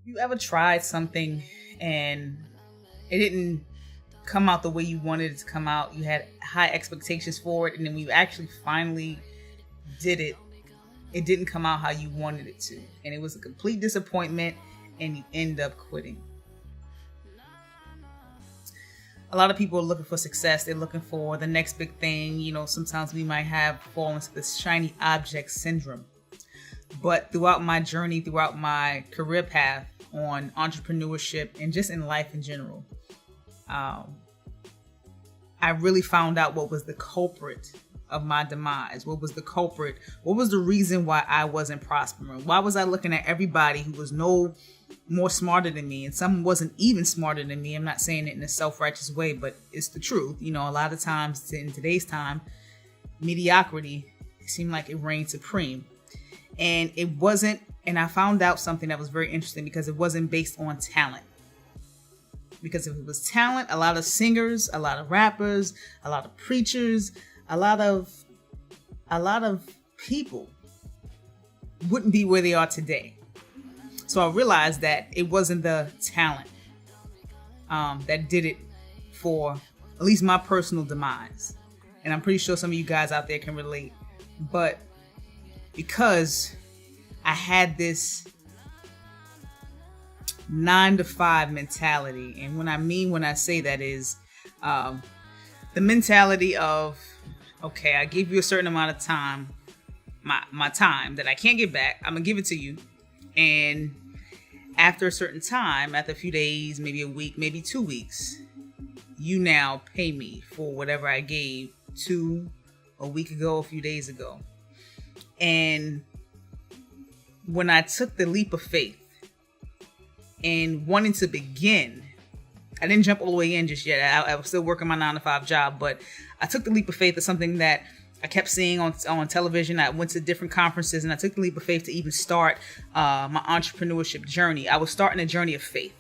You ever tried something and it didn't come out the way you wanted it to come out? You had high expectations for it, and then when you actually finally did it, it didn't come out how you wanted it to. And it was a complete disappointment, and you end up quitting. A lot of people are looking for success. They're looking for the next big thing. You know, sometimes we might have fall into this shiny object syndrome. But throughout my journey, throughout my career path on entrepreneurship and just in life in general, I really found out what was the culprit of my demise. What was the culprit? What was the reason why I wasn't prospering? Why was I looking at everybody who was no more smarter than me, and some wasn't even smarter than me? I'm not saying it in a self-righteous way, but it's the truth. You know, a lot of times in today's time, mediocrity seemed like it reigned supreme. And it wasn't, and I found out something that was very interesting, because it wasn't based on talent. Because if it was talent, a lot of singers, a lot of rappers, a lot of preachers, a lot of people wouldn't be where they are today. So I realized that it wasn't the talent that did it for at least my personal demise. And I'm pretty sure some of you guys out there can relate. But because I had this 9-to-5 mentality, and when I say that is the mentality of, okay, I give you a certain amount of time, my time that I can't get back, I'm gonna give it to you, and after a certain time, after a few days, maybe a week, maybe 2 weeks, you now pay me for whatever I gave a week ago, a few days ago. And when I took the leap of faith and wanting to begin, I didn't jump all the way in just yet. I was still working my 9-to-5 job, but I took the leap of faith of something that I kept seeing on television. I went to different conferences, and I took the leap of faith to even start my entrepreneurship journey. I was starting a journey of faith.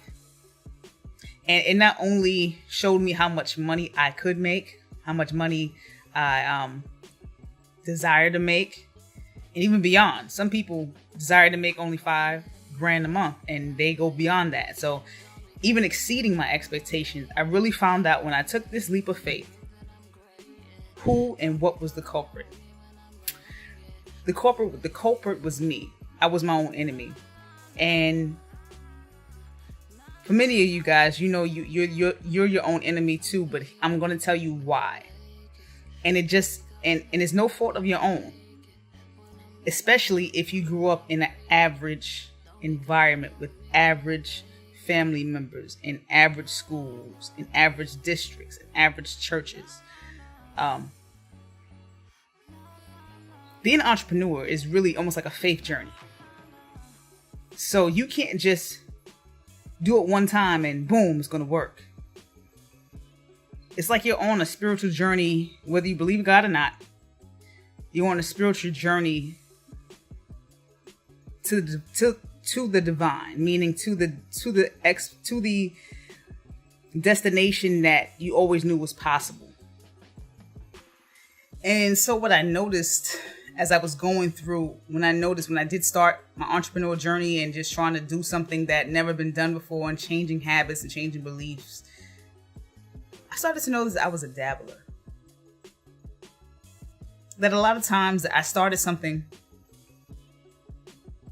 And it not only showed me how much money I could make, how much money I desire to make, and even beyond. Some people desire to make only $5,000 a month, and they go beyond that. So even exceeding my expectations, I really found out when I took this leap of faith, who and what was the culprit. The culprit was me. I was my own enemy. And for many of you guys, you know, you're your own enemy too, but I'm going to tell you why. And it's no fault of your own. Especially if you grew up in an average environment with average family members, in average schools, in average districts, in average churches. Being an entrepreneur is really almost like a faith journey. So you can't just do it one time and boom, it's going to work. It's like you're on a spiritual journey, whether you believe God or not. You're on a spiritual journey to the divine, meaning to the destination that you always knew was possible. And so what I noticed as I was going through, when I did start my entrepreneurial journey and just trying to do something that never been done before, and changing habits and changing beliefs, I started to notice that I was a dabbler. That a lot of times I started something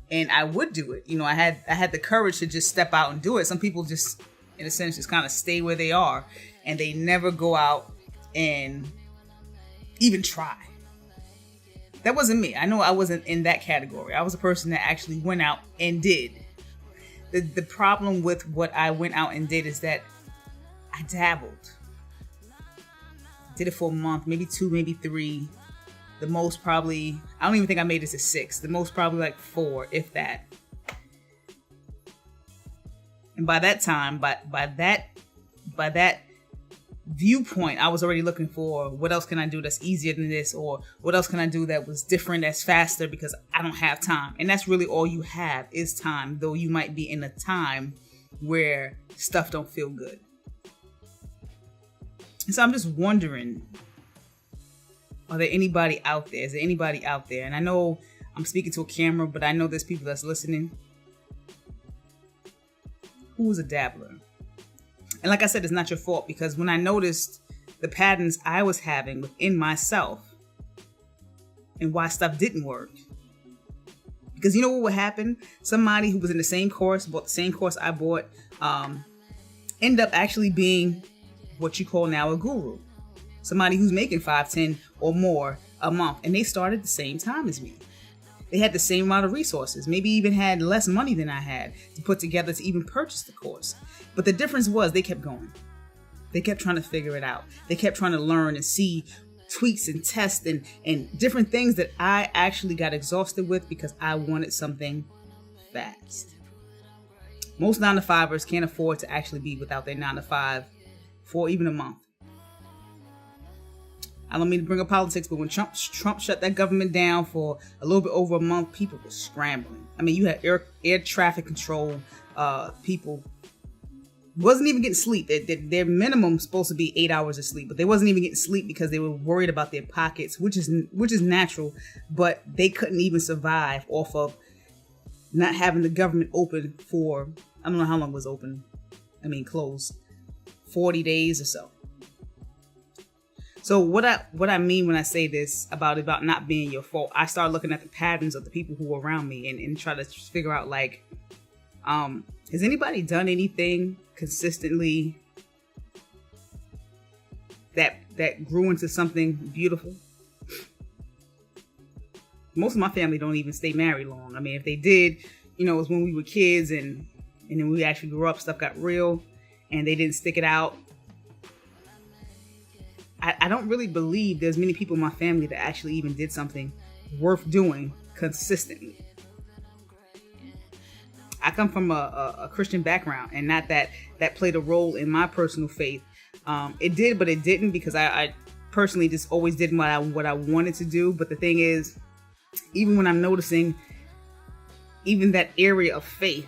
and I would do it. You know, I had the courage to just step out and do it. Some people just, in a sense, just kind of stay where they are, and they never go out and even try. That wasn't me. I know I wasn't in that category. I was a person that actually went out and did. The problem with what I went out and did is that I dabbled. Did it for a month, maybe 2, maybe 3. The most probably, I don't even think I made it to 6. The most probably like 4, if that. And by that time, by that viewpoint, I was already looking for what else can I do that's easier than this, or what else can I do that was different, that's faster, because I don't have time. And that's really all you have is time, though you might be in a time where stuff don't feel good. And so I'm just wondering, are there anybody out there? Is there anybody out there? And I know I'm speaking to a camera, but I know there's people that's listening. who was a dabbler. And like I said, it's not your fault, because when I noticed the patterns I was having within myself and why stuff didn't work. Because you know what would happen? Somebody who was in the same course, bought the same course I bought, end up actually being what you call now a guru. Somebody who's making 5, 10 or more a month. And they started the same time as me. They had the same amount of resources, maybe even had less money than I had to put together to even purchase the course. But the difference was they kept going. They kept trying to figure it out. They kept trying to learn and see tweaks and tests and different things that I actually got exhausted with because I wanted something fast. Most 9-to-5ers can't afford to actually be without their 9-to-5 for even a month. I don't mean to bring up politics, but when Trump shut that government down for a little bit over a month, people were scrambling. I mean, you had air traffic control people wasn't even getting sleep. Their minimum supposed to be 8 hours of sleep, but they wasn't even getting sleep because they were worried about their pockets, which is natural, but they couldn't even survive off of not having the government open for, I don't know how long it was open. I mean, closed 40 days or so. So what I mean when I say this about not being your fault, I started looking at the patterns of the people who were around me and try to figure out, like, has anybody done anything consistently that grew into something beautiful? Most of my family don't even stay married long. I mean, if they did, it was when we were kids and then we actually grew up, stuff got real and they didn't stick it out. I don't really believe there's many people in my family that actually even did something worth doing consistently. I come from a Christian background, and not that played a role in my personal faith. It did, but it didn't, because I personally just always did what I wanted to do. But the thing is, even when I'm noticing even that area of faith,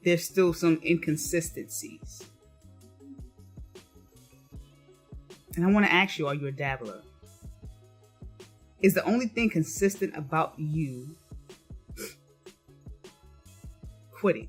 there's still some inconsistencies. And I want to ask you, are you a dabbler? Is the only thing consistent about you quitting?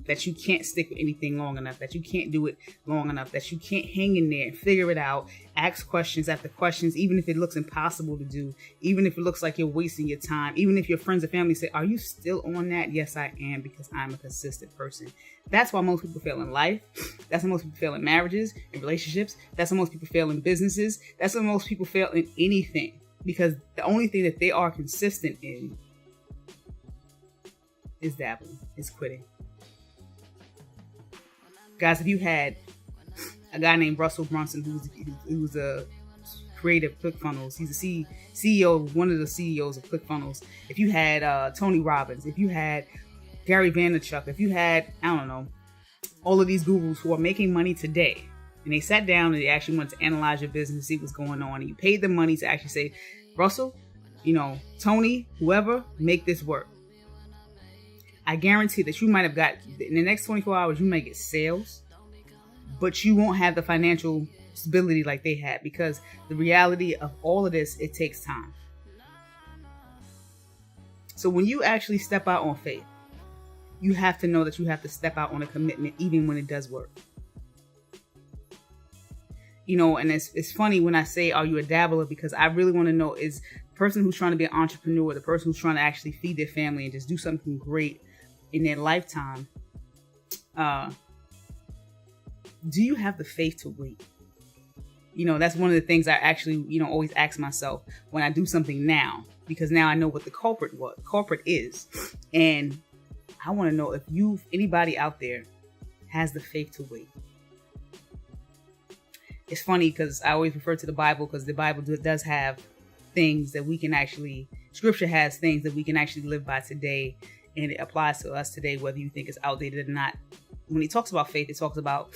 That you can't stick with anything long enough, that you can't do it long enough, that you can't hang in there and figure it out, ask questions after questions, even if it looks impossible to do, even if it looks like you're wasting your time, even if your friends and family say, are you still on that? Yes, I am, because I'm a consistent person. That's why most people fail in life. That's why most people fail in marriages, in relationships. That's why most people fail in businesses. That's why most people fail in anything, because the only thing that they are consistent in is dabbling, is quitting. Guys, if you had a guy named Russell Brunson, who's a creator of ClickFunnels, he's a CEO, one of the CEOs of ClickFunnels. If you had Tony Robbins, if you had Gary Vaynerchuk, if you had, I don't know, all of these gurus who are making money today, and they sat down and they actually wanted to analyze your business, see what's going on, and you paid them money to actually say, Russell, Tony, whoever, make this work. I guarantee that you might have got, in the next 24 hours, you might get sales, but you won't have the financial stability like they had, because the reality of all of this, it takes time. So when you actually step out on faith, you have to know that you have to step out on a commitment, even when it does work. And it's funny when I say, are you a dabbler? Because I really want to know, is the person who's trying to be an entrepreneur, the person who's trying to actually feed their family and just do something great in their lifetime, do you have the faith to wait? That's one of the things I actually, always ask myself when I do something now, because now I know what the culprit is. And I want to know if anybody out there has the faith to wait. It's funny because I always refer to the Bible, because the Bible does have things that we can actually, Scripture has things that we can actually live by today. And it applies to us today, whether you think it's outdated or not. When he talks about faith, it talks about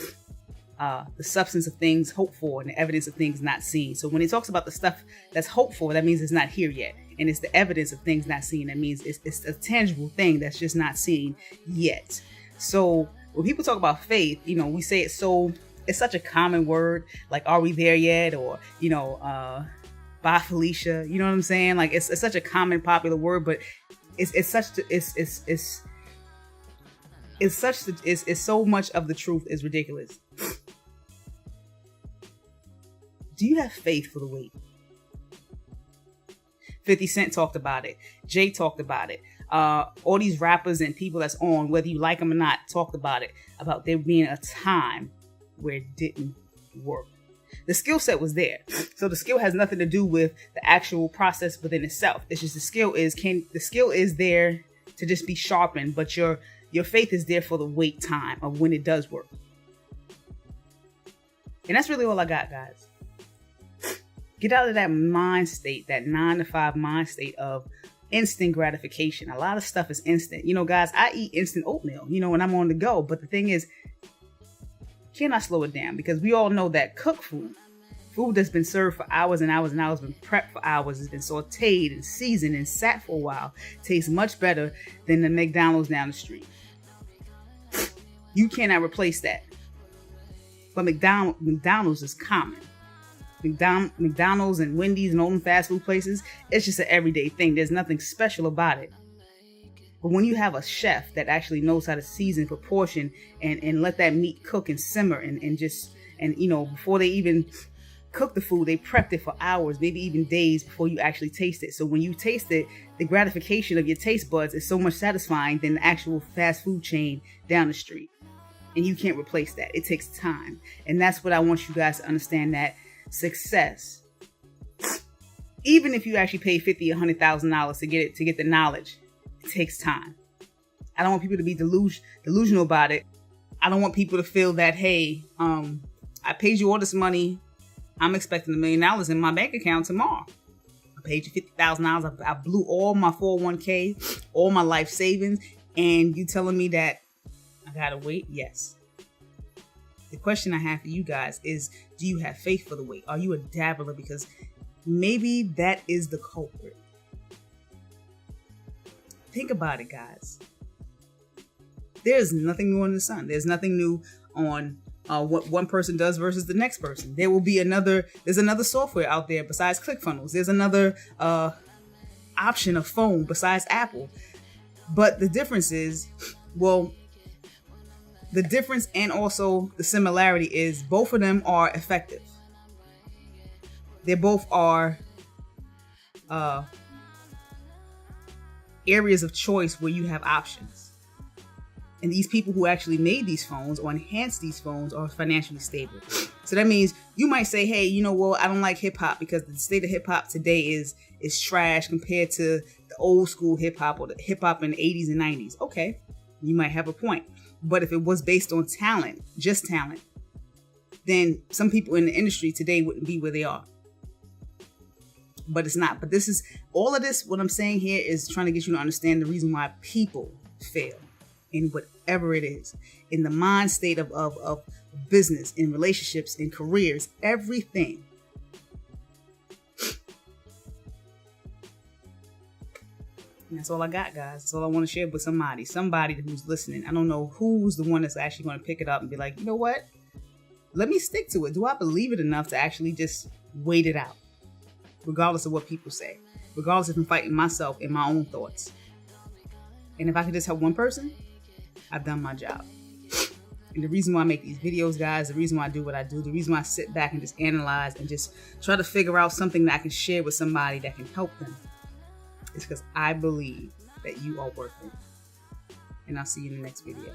the substance of things hoped for and the evidence of things not seen. So when he talks about the stuff that's hoped for, that means it's not here yet. And it's the evidence of things not seen. That means it's a tangible thing that's just not seen yet. So when people talk about faith, we say it's such a common word, like, are we there yet? Or, bye Felicia. You know what I'm saying? Like, it's such a common, popular word, but it's is so much of the truth is ridiculous. Do you have faith for the wait? 50 Cent talked about it. Jay talked about it. All these rappers and people that's on, whether you like them or not, talked about it, about there being a time where it didn't work. The skill set was there. So the skill has nothing to do with the actual process within itself. It's just the skill is there to just be sharpened, but your faith is there for the wait time of when it does work. And that's really all I got, guys. Get out of that mind state, that 9 to 5 mind state of instant gratification. A lot of stuff is instant. Guys, I eat instant oatmeal, when I'm on the go. But the thing is, can I slow it down? Because we all know that cooked food that's been served for hours and hours and hours, been prepped for hours, has been sauteed and seasoned and sat for a while, tastes much better than the McDonald's down the street. You cannot replace that. But McDonald's is common. McDonald's and Wendy's and all them fast food places, it's just an everyday thing. There's nothing special about it. But when you have a chef that actually knows how to season, proportion, and let that meat cook and simmer and before they even cook the food, they prepped it for hours, maybe even days before you actually taste it. So when you taste it, the gratification of your taste buds is so much satisfying than the actual fast food chain down the street. And you can't replace that. It takes time. And that's what I want you guys to understand, that success, even if you actually pay $50,000 or $100,000 to get the knowledge, it takes time. I don't want people to be delusional about it. I don't want people to feel that, hey, I paid you all this money, I'm expecting $1 million in my bank account tomorrow. I paid you $50,000. I blew all my 401k, all my life savings, and you telling me that I gotta wait? Yes. The question I have for you guys is, do you have faith for the wait? Are you a dabbler? Because maybe that is the culprit. Think about it, guys. There's nothing new under the sun. There's nothing new on what one person does versus the next person. There's another software out there besides ClickFunnels. There's another option of phone besides Apple. But the difference is, the difference and also the similarity is both of them are effective. They both are areas of choice where you have options. And these people who actually made these phones or enhanced these phones are financially stable. So that means you might say, hey, I don't like hip hop because the state of hip hop today is trash compared to the old school hip hop or the hip hop in the 80s and 90s. Okay, you might have a point. But if it was based on talent, just talent, then some people in the industry today wouldn't be where they are. But it's not. But this is all of this. What I'm saying here is trying to get you to understand the reason why people fail in whatever it is, in the mind state of business, in relationships, in careers, everything. And that's all I got, guys. That's all I want to share with somebody who's listening. I don't know who's the one that's actually going to pick it up and be like, you know what? Let me stick to it. Do I believe it enough to actually just wait it out? Regardless of what people say. Regardless if I'm fighting myself and my own thoughts. And if I can just help one person, I've done my job. And the reason why I make these videos, guys, the reason why I do what I do, the reason why I sit back and just analyze and just try to figure out something that I can share with somebody that can help them, is because I believe that you are worth it. And I'll see you in the next video.